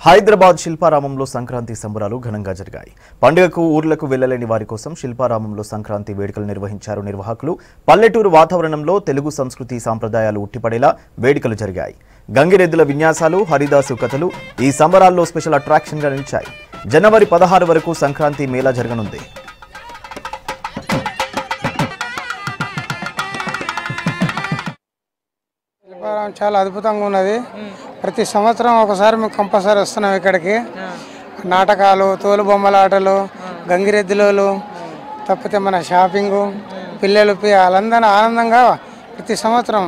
హైదరాబాద్ శిల్పారామంలో సంక్రాంతి సంబరాలు ఘనంగా జరిగాయి. పండుగకు ఊర్లకు వెళ్లలేని వారి కోసం శిల్పారామంలో సంక్రాంతి వేడుకలు నిర్వహించారు నిర్వాహకులు. పల్లెటూరు వాతావరణంలో తెలుగు సంస్కృతి సాంప్రదాయాలు ఉట్టిపడేలా వేడుకలు జరిగాయి. గంగిరెద్దుల విన్యాసాలు, హరిదాసు కథలు ఈ సంబరాల్లో స్పెషల్ అట్రాక్షన్ గా నిలిచాయి. జనవరి 16 వరకు సంక్రాంతి మేళా జరగనుంది. చాలా అద్భుతంగా ఉన్నది. ప్రతి సంవత్సరం ఒకసారి మేము కంపల్సరీ వస్తున్నాం ఇక్కడికి. నాటకాలు, తోలు బొమ్మల ఆటలు, గంగిరెద్దులు, తప్పితే మన షాపింగు, పిల్లలు వాళ్ళందరూ ఆనందంగా ప్రతి సంవత్సరం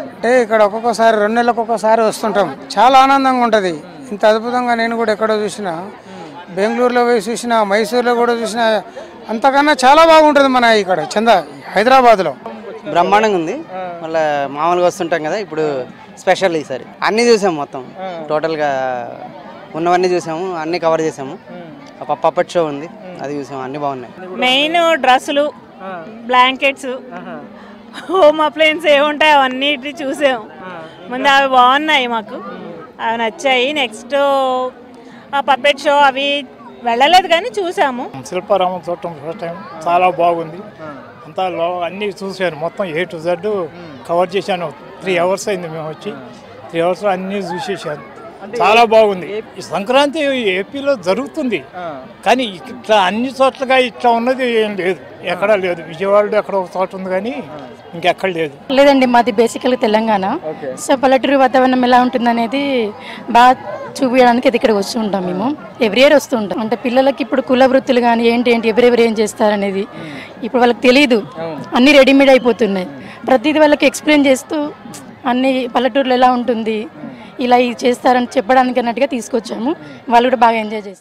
అంటే ఇక్కడ ఒక్కొక్కసారి 2 నెలలకు ఒక్కొక్కసారి వస్తుంటాం. చాలా ఆనందంగా ఉంటుంది. ఇంత అద్భుతంగా నేను కూడా ఎక్కడో చూసినా, బెంగళూరులో పోయి చూసినా, మైసూరులో కూడా చూసినా, అంతకన్నా చాలా బాగుంటుంది మన ఇక్కడ హైదరాబాద్లో. బ్రహ్మాండంగా ఉంది. మళ్ళీ మామూలుగా వస్తుంటాం కదా, ఇప్పుడు స్పెషల్ ఈసారి అన్నీ చూసాము. మొత్తం టోటల్గా ఉన్నవన్నీ చూసాము, అన్నీ కవర్ చేసాము. ఒక పప్పట్ షో ఉంది, అది చూసాము. అన్నీ బాగున్నాయి. మెయిన్ డ్రెస్సులు, బ్లాంకెట్స్, హోమ్ అప్లయన్స్ ఏముంటాయి అవన్నీ చూసాము. ముందు అవి బాగున్నాయి, మాకు అవి నచ్చాయి. నెక్స్ట్ ఆ పప్పెట్ షో అవి వెళ్ళలేదు కానీ చూసాము. శిల్పారామం చూడటం ఫస్ట్ టైం, చాలా బాగుంది. అంతా అన్నీ చూశాను, మొత్తం A to Z కవర్ చేశాను. 3 hours అయింది మేము వచ్చి. 3 hours అన్నీ చూసేసాను. చాలా బాగుంది. ఈ సంక్రాంతి ఏపీలో జరుగుతుంది, కానీ ఇట్లా అన్ని చోట్లగా ఇట్లా ఉన్నది ఏం లేదు, ఎక్కడా లేదు. విజయవాడలో ఎక్కడ ఒక చోట ఉంది కానీ ఇంకెక్కడ లేదండి. మాది బేసికల్గా తెలంగాణ. సో పల్లెటూరు వాతావరణం ఎలా ఉంటుంది అనేది బాగా చూపించడానికి అది ఇక్కడికి వస్తూ ఉంటాం. మేము ఎవ్రీ ఇయర్ వస్తూ ఉంటాం. అంటే పిల్లలకి ఇప్పుడు కుల వృత్తులు కానీ ఏంటి ఎవరెవరు ఏం చేస్తారనేది ఇప్పుడు వాళ్ళకి తెలియదు. అన్నీ రెడీమేడ్ అయిపోతున్నాయి. ప్రతిదీ వాళ్ళకి ఎక్స్ప్లెయిన్ చేస్తూ అన్ని పల్లెటూరులో ఎలా ఉంటుంది, ఇలా ఇది చేస్తారని చెప్పడానికి అన్నట్టుగా తీసుకొచ్చాము. వాళ్ళు కూడా బాగా ఎంజాయ్ చేస్తారు.